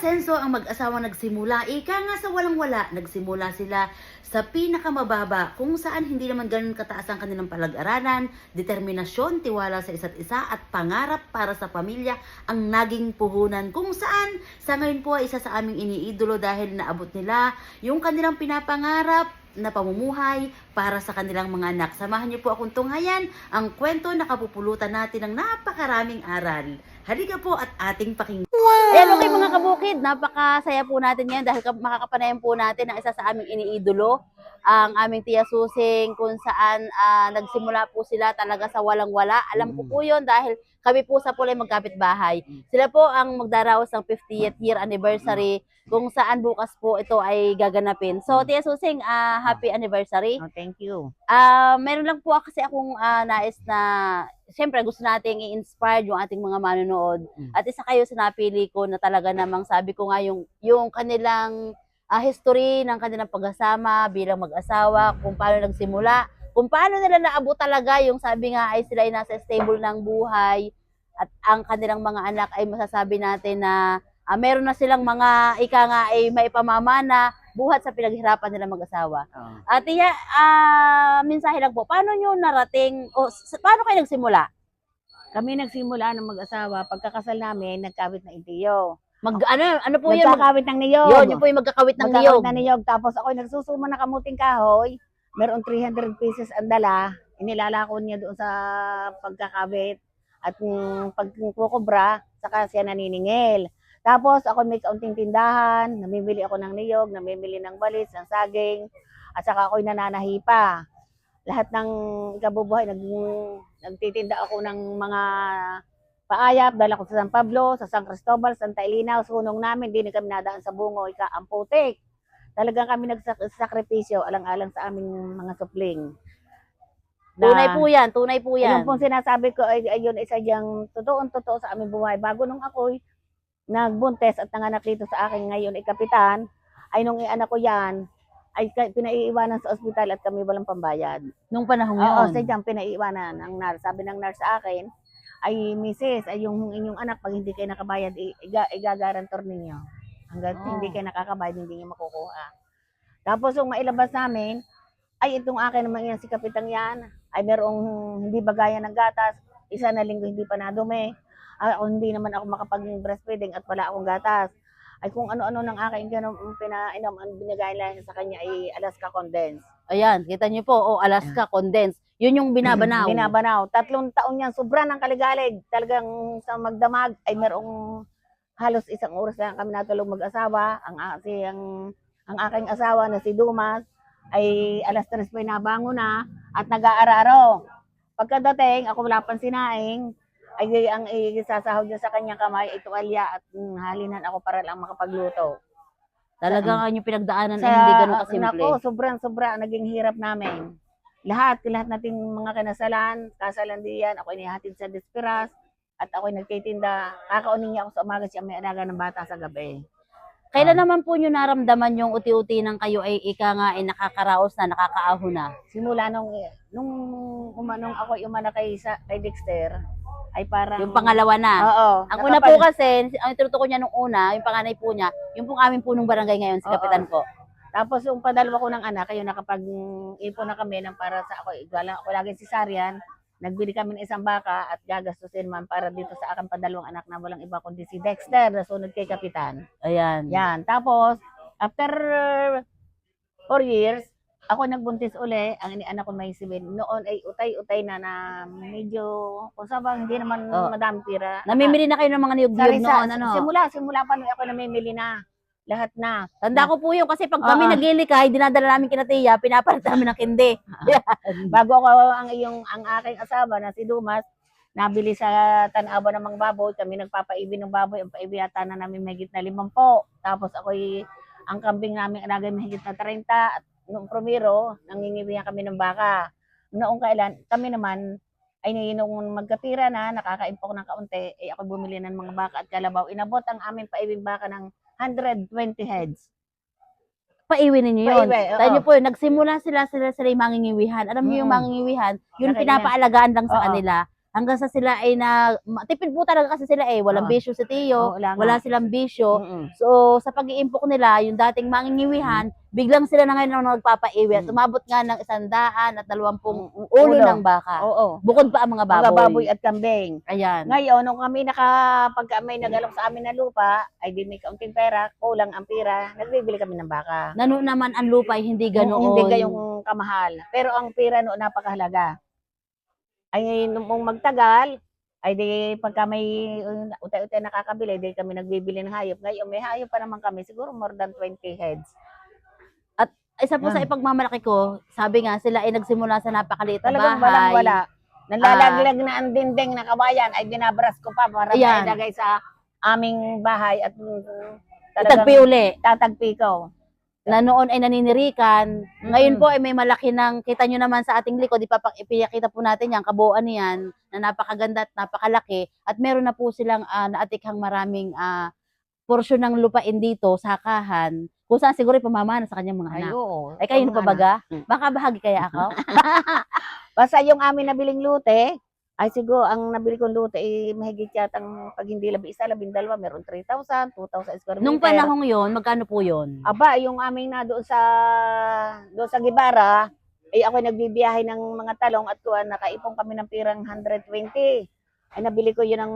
Umasenso ang mag-asawang nagsimula. Ika nga sa walang-wala, nagsimula sila sa pinakamababa kung saan hindi naman ganun kataas ang kanilang palag-aralan, determinasyon, tiwala sa isa't isa at pangarap para sa pamilya ang naging puhunan kung saan sa ngayon po ay isa sa aming iniidolo dahil naabot nila yung kanilang pinapangarap na pamumuhay para sa kanilang mga anak. Samahan niyo po akong tunghayan ang kwento na kapupulutan natin ng napakaraming aral. Halika po at ating pakinggan. Ayan, okay mga kabukid, napakasaya po natin ngayon dahil makakapanayan po natin ang isa sa aming iniidolo, ang aming Tia Susing, kung saan nagsimula po sila talaga sa walang-wala. Alam ko po yun dahil kami po sa Pulay magkapit-bahay. Sila po ang magdaraos ng 50th year anniversary kung saan bukas po ito ay gaganapin. So, Tia Susing, happy anniversary. Oh, thank you. Meron lang po kasi akong nais na, siyempre gusto nating i-inspire yung ating mga manonood. At isa kayo sa napili ko na talaga namang sabi ko nga yung kanilang history ng kanilang pag-asama bilang mag-asawa, kung paano nagsimula, kung paano nila naabot talaga yung sabi nga ay sila ay nasa stable ng buhay at ang kanilang mga anak ay masasabi natin na meron na silang mga ika nga ay maipamamana buhat sa pinaghirapan nila mag-asawa. Tiya, mensahe lang po, paano nyo narating, paano kayo nagsimula? Kami nagsimula ng mag-asawa, pagkakasal namin, nagkawit ng itiyo. Ano po yun? Nagkakawit ng niyog. Yun po yung magkakawit ng niyog. Magkakawit ng niyog. Tapos ako nagsusuma ng kamuting kahoy, meron 300 pieces ang dala, inilalako niya doon sa pagkakawit. At pag kukubra, saka siya naniningil. Tapos ako may kaunting tindahan, namimili ako ng niyog, namimili ng balis, ng saging, at saka ako'y nananahipa. Lahat ng ikabubuhay, nagtitinda ako ng mga paayap, dala ko sa San Pablo, sa San Cristobal, Santa Elena, sunong namin, di na kami nadaan sa Bungoy, Amputik. Talagang kami nagsakripisyo, alang-alang sa aming mga supling. Tunay po yan, tunay po yan. Yung pong sinasabi ko, ayun, isa diyang totoo sa aming buhay. Bago nung ako'y nagbuntes at nanganak dito sa akin ngayon ay kapitan, ay nung anak ko yan, ay pinaiiwanan sa ospital at kami walang pambayad. Nung panahon yun? Oo, sa dyan pinaiiwanan ng nurse. Sabi ng nurse sa akin, ay misis, ay yung inyong anak, pag hindi kayo nakabayad, igagarantor ninyo. Hanggang hindi kayo nakakabayad, hindi niyo makukuha. Tapos yung mailabas namin, ay itong akin naman yan, si kapitan yan, ay merong hindi bagayan ng gatas, isa na linggo hindi pa nadumi. Ako hindi naman ako makapag-breastfeeding at wala akong gatas. Ay kung ano-ano ng aking pinainom, ang binigay lang sa kanya ay Alaska Condensed. Ayan, kita niyo po, Alaska Condensed. Yun yung binabanaw. Binabanaw. 3 taon yan, sobra ng kaligalig. Talagang sa magdamag ay merong halos 1 oras lang kami natulog mag-asawa. Ang aking asawa na si Dumas ay alas 3 pa nabango na at nag-aararo. Pagkadating, ako wala pang sinaing, ay ang isasahod niya sa kanyang kamay ay tuwalya at halinan ako para lang makapagluto. Talagang yung pinagdaanan ay hindi ganun kasimple. Nako, sobrang naging hirap namin. Lahat nating mga kasalan diyan, ako inihatid sa Desperas at ako nagtitinda. Kakaunin niya ako sa umaga, siya may alaga ng bata sa gabi. Kailan naman po nyo naramdaman yung uti-uti ng kayo ay ika nga ay nakakaraos na, nakakaahon na? Simula nung ako umana kay Dexter, ay parang Yung pangalawa na. Oo. Ang una po kasi, ang tinutukoy niya nung una, yung panganay po niya, yung pong aming punong barangay ngayon, si Kapitan po. Tapos yung padalwa ko ng anak, ayun nakapag-ipon na kami ng para sa ako laging cesarean. Nagbili kami ng 1 baka at gagastusin man para dito sa aking padalawang anak na walang iba kundi si Dexter na sunod kay Kapitan. Ayan. Yan. Tapos, after 4 years, ako nagbuntis uli. Ang inianak ko may 7. Noon ay utay-utay na medyo, kung sabang hindi naman madami pira. Namimili na kayo ng mga niyog-niyog noon, ano? Simula pa nung ako namimili na. Lahat na. Tanda ko po yun kasi pag kami naglilikay, dinadala namin kina Tia, pinapalit namin ng kindi. Bago ako ang aking asawa na si Dumas, nabili sa tanawa ng mga baboy, kami nagpapaibi ng baboy, ang paibi yata na namin mahigit na 50. Tapos ang kambing namin alagay mahigit na 30 at noong primero, nangingiwihan kami ng baka. Noong kailan, kami naman ay nung magkapira na, nakakaimpok ng kaunti, ako bumili ng mga baka at kalabaw. Inabot ang aming paibing baka ng 120 heads. Paiwi ninyo yun. Paiwi, Tayo po, nagsimula sila yung mangingiwihan. Alam niyo yung mangingiwihan, yun pinapaalagaan lang sa kanila. hanggang sa sila ay tipid po talaga kasi sila walang Oo. bisyo si Tio, Oo, wala nga. wala silang bisyo. Mm. So, sa pag-iimpok nila, yung dating mangingiwihan, biglang sila na ngayon ang nagpapaiwi. At umabot nga ng 120 ulo ng baka. Oo. Bukod pa ang mga baboy. Mga baboy at kambing. Ayan. Ngayon, nung kami pagka may nag-alok sa amin na lupa, ay di may kaunting pera, kulang ang pera, nagbibili kami ng baka. Nano naman ang lupa ay hindi ganoon. Hindi gayong kamahal. Pero ang pera noon napakahalaga. Ay nung magtagal, ay di pagka may utay-utay nakakabili, di kami nagbibili ng hayop. Ngayon may hayop pa naman kami, siguro more than 20 heads. Isa po sa ipagmamalaki ko, sabi nga sila ay nagsimula sa napakaliit na Talagang bahay. walang-wala. Nalalaglag na ang dingding na kabayan ay binabras ko pa para Ayan. mailagay sa aming bahay at Itagpi uli. tatagpi ko. Na noon ay naninirikan. Ngayon po ay may malaki ng, kita nyo naman sa ating likod, ipinakita po natin yan, kabuuan niyan, na napakaganda at napakalaki. At meron na po silang naatikhang maraming porsyon ng lupain dito, sakahan, kung saan siguro pamamana sa kanyang mga Ay, anak. oo. Ay kayo na pa baga? Mm. Baka bahagi kaya ako? Basta yung amin nabiling lute, ay siguro ang nabili kong lute ay mahigit yatang pag hindi isa, 12, meron 3,000, 2,000 square meter. Nung panahong yon, magkano po yon? Aba, yung aming na doon sa Gibara, ay ako nagbibiyahe ng mga talong at kuwan, nakaipon kami ng pirang 120. Ay nabili ko yun ng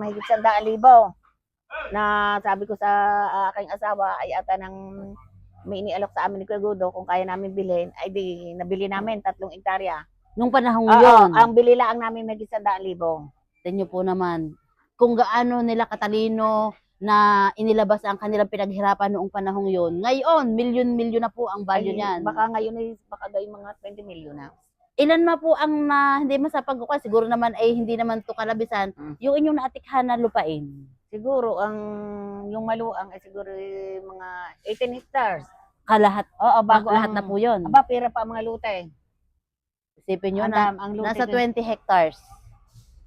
mahigit 100,000. Na sabi ko sa aking asawa ay ata ng may inialok sa amin ni Kuya Gudo kung kaya namin bilhin, ay di nabili namin 3 hektarya. Nung panahong Oo, yon, ang bili lang namin may 100,000. tingnan po naman, kung gaano nila katalino na inilabas ang kanilang pinaghirapan noong panahong yon. Ngayon, milyon-milyon na po ang value niyan. Baka ngayon ay baka daw yung mga 20 million na. Ilan ma po ang hindi masapagkukuha, siguro naman ay hindi naman to kalabisan, yung inyong naatikhan na lupain. Siguro yung maluang ay siguro mga 18 hectares. Kalahat, Oo, bago lahat na po yun. Aba, pira pa ang mga lute. Isipin nyo na, ang lute nasa 20 hectares.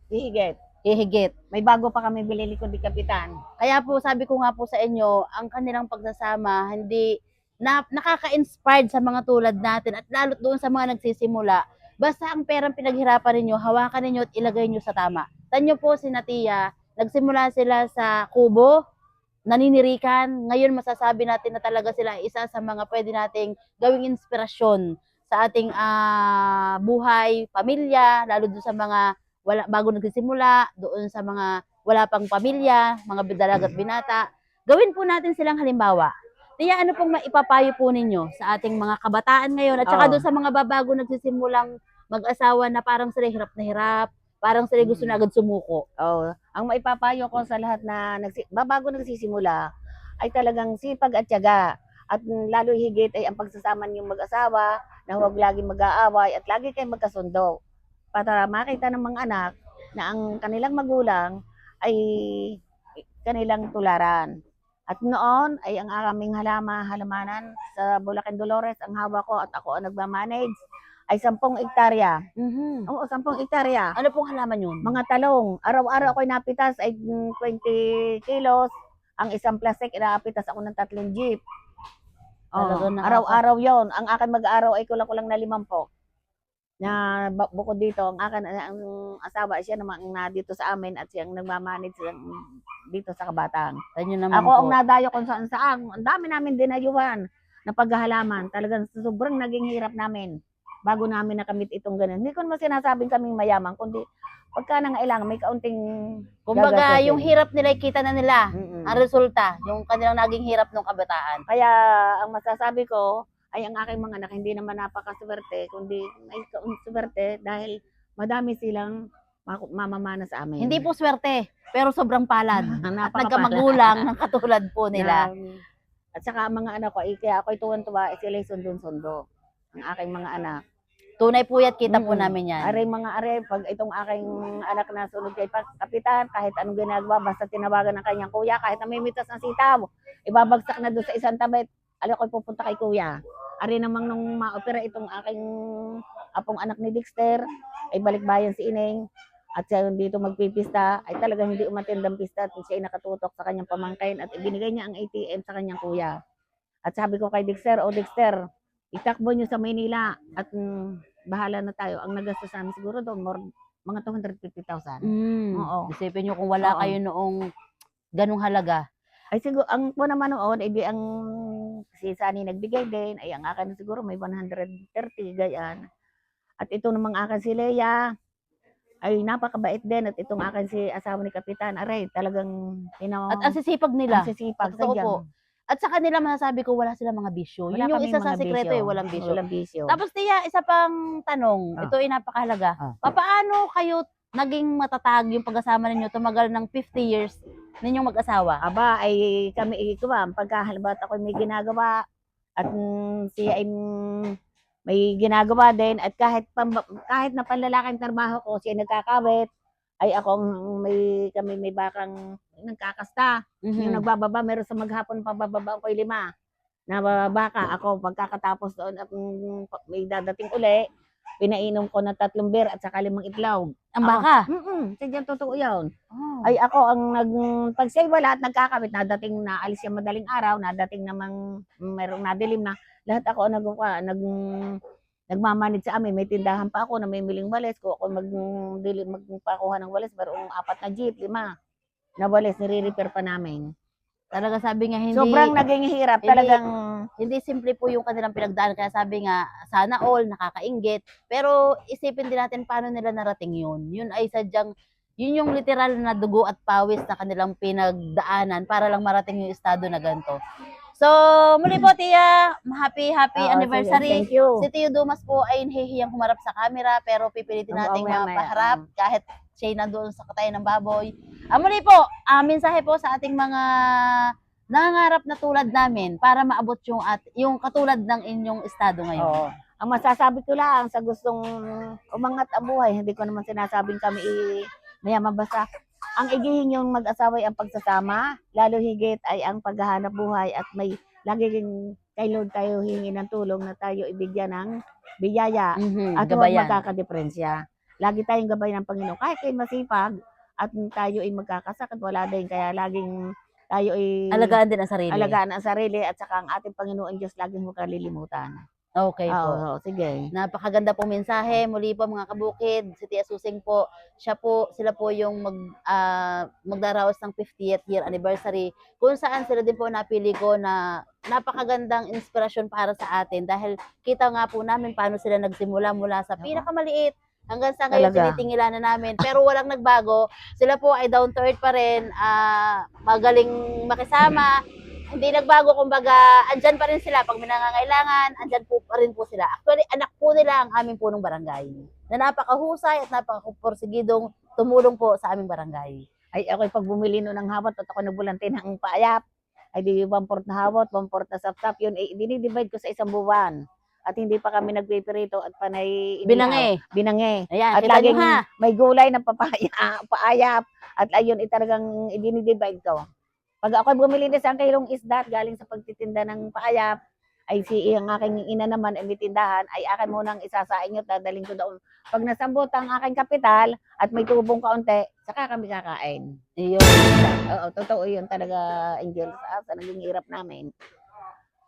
hihigit. Hihigit. May bago pa kami bilili ko di kapitan. Kaya po, sabi ko nga po sa inyo, ang kanilang pagsasama, hindi, nakaka-inspired sa mga tulad natin at lalo't doon sa mga nagsisimula. Basta ang perang pinaghirapan ninyo, hawakan ninyo at ilagay nyo sa tama. Tanyo po si Natia, nagsimula sila sa kubo, naninirikan. Ngayon masasabi natin na talaga sila isa sa mga pwede nating gawing inspirasyon sa ating buhay, pamilya, lalo doon sa mga bago nagsisimula, doon sa mga wala pang pamilya, mga dalagat binata. Gawin po natin silang halimbawa. Tiya, ano pong maipapayo po ninyo sa ating mga kabataan ngayon at saka doon sa mga babago nagsisimulang mag-asawa na parang sila hirap na hirap, parang sila gusto na agad sumuko. Ang maipapayo ko sa lahat na babago nagsisimula ay talagang sipag at tiyaga. At lalo higit ay ang pagsasama niyong mag-asawa na huwag laging mag-aaway at lagi kayong magkasundo. Para makita ng mga anak na ang kanilang magulang ay kanilang tularan. At noon ay ang aming halamanan sa Bulacan Dolores, ang hawak ko at ako ang nagmamanage ay 10 hektarya. Oo, 10 hektarya. Ano pong halaman yun? Mga talong. Araw-araw ako'y napitas ay 20 kilos. Ang isang plastic, inapitas ako ng 3 jeep. Araw-araw yon. Ang akin mag-araw ay kulang-kulang na 50. Na bukod dito, ang akin, ang asawa, siya naman na dito sa amin at siyang nagmamanage dito sa Kabatang. Ako ang nadayo kung saan. Ang dami namin dinayuhan na paghahalaman. Talagang sobrang naging hirap namin bago namin nakamit itong ganun. Hindi ko naman sinasabing kaming mayaman, kundi pagka nangailangan, may kaunting kumbaga, yung hirap nila, kita na nila. Ang resulta, yung kanilang naging hirap ng kabataan. Kaya, ang masasabi ko, ay ang aking mga anak, hindi naman napakaswerte, kundi may swerte dahil madami silang mamamana sa amin. Hindi po swerte, pero sobrang palad. At nagkamagulang ng katulad po nila. At saka ang mga anak ko, kaya ako'y tuwan-tuwa, sila'y sundon-sundo. Ang aking mga anak. Tunay po yan, kita po namin yan. Pag itong aking anak na sunod kay kapitan, kahit anong ginagawa, basta tinawagan ng kanyang kuya, kahit namimitas ng sitaw, ibabagsak na doon sa isang tabet, ako'y pupunta kay kuya. Ari namang nung ma-opera itong aking apong anak ni Dexter, ay balikbayan si Ineng, at siya dito magpipista, ay talagang hindi umatindang pista, at siya ay nakatutok sa kanyang pamangkin, at ibinigay niya ang ATM sa kanyang kuya. At sabi ko kay Dexter, Dexter, itakbo niyo sa Maynila, at bahala na tayo. Ang nagastos namin siguro doon, mga 250,000. Oo. Isipin nyo kung wala Oo. kayo noong ganung halaga. Ay siguro, ang po naman noon, di ang si Sunny nagbigay din, ay ang akin siguro may 130, gayan. At ito namang akin si Leia, ay napakabait din. At itong akin si asawa ni Kapitan, aray, talagang, At ang sisipag nila. ang sisipag, Sa totoo po. sadyang. At sa kanila masasabi ko wala silang mga bisyo. Wala Yun yung kaming isa sa mga sikreto bisyo. walang bisyo. Walang bisyo. Tapos tiya, isa pang tanong, ito ay napakahalaga. Paano kayo naging matatag yung pagkasama ninyo tumagal ng 50 years ninyong mag-asawa? Aba, ay kami ikuha, pagka halimbawa ako may ginagawa, at siya ay may ginagawa din, at kahit na panlalaking trabaho ko, siya nagkakawit, ay kami may bakang nagkakasta. Yung nagbababa, meron sa maghapon pabababa ko 5 na baka. Ako, pagkakatapos doon at may dadating uli, pinainom ko ng 3 beer at saka 5 itlog. Ang baka? Sadyang totoo yun. Oh. Ay ako ang pag siya wala at nagkakabit, nadating na alis siya madaling araw, nadating namang merong nadilim na, lahat ako nagmamanid sa amin. May tindahan pa ako na may miling walis ko. Ako magpakuha ng walis, merong 4 na jeep, 5 na walis, nire-repair pa namin. Talaga sabi nga hindi Sobrang naging hirap talagang. Hindi simple po yung kanilang pinagdaan, kaya sabi nga sana all nakakainggit, pero isipin din natin paano nila narating yun. Yun ay sadyang yun yung literal na dugo at pawis na kanilang pinagdaanan para lang marating yung estado na ganito. So, muli po Tia, happy anniversary. Thank you. Si Tio Dumas po ay nahihiyang humarap sa camera, pero pipilitin nating mapaharap kahit siya nandoon sa katayan ng baboy. Muli po, mensahe po sa ating mga nangangarap na tulad namin para maabot yung katulad ng inyong estado ngayon. Oo. Ang masasabi ko lang sa gustong umangat ang buhay, hindi ko naman sinasabing kami mayaman, basta ang igihin yung mag-asawa ay ang pagsasama, lalo higit ay ang paghahanap buhay, at may laging kay Lord tayo hingi ng tulong na tayo ibigyan ng biyaya at huwag magkakadiferensya. Lagi tayong gabay ng Panginoon. Kahit kayo masipag at tayo ay magkakasakit, wala din. Kaya laging tayo ay alagaan din ang sarili. Alagaan ang sarili, at saka ang ating Panginoon Diyos laging huwag kalilimutan. Okay po. Sige. Napakaganda pong mensahe. Muli po mga kabukid, si Tia Susing po, sila po yung magdaraos ng 50th year anniversary, kung saan sila din po napili ko na napakagandang inspirasyon para sa atin, dahil kita nga po namin paano sila nagsimula mula sa pinakamaliit hanggang sa ngayon tinitingila na namin, pero walang nagbago. Sila po ay down to earth pa rin, magaling makisama. Hindi nagbago, kumbaga, andyan pa rin sila pag may nangangailangan, andyan po pa rin po sila. Actually, anak po nila ang aming punong barangay, na napakahusay at napakaporsigidong tumulong po sa aming barangay. Ay, ako pag bumili no ng hawat at ako nagbulante ng paayap, ay di 1/4 na hawat, 1/4 na saptap, yun, dinidivide ko sa 1 buwan. At hindi pa kami nagpipirito at panay binange. Ayan, at laging may gulay na paayap, at ayun, talagang dinidivide ko. Pag ako bumili na sa kilong isda galing sa pagtitinda ng paayap, ay ang aking ina naman ay may tindahan, ay akin munang isasaing at dadaling ko doon. Pag nasambot ang aking kapital at may tubong kaunti, saka kami kakain. Iyon. Oo, totoo yun talaga, Angel, sa naging hirap namin.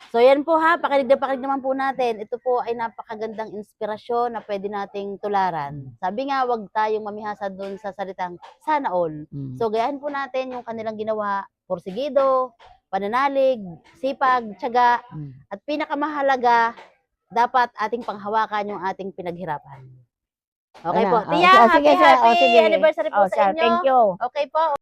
So yan po ha, pakinig naman po natin. Ito po ay napakagandang inspirasyon na pwede nating tularan. Sabi nga, wag tayong mamihasa doon sa salitang sana all. So gayahin po natin yung kanilang ginawa, porsigido, pananalig, sipag, tiyaga, at pinakamahalaga, dapat ating panghawakan yung ating pinaghirapan. Okay po. Tia, happy anniversary po sa inyo. Thank you. Okay po.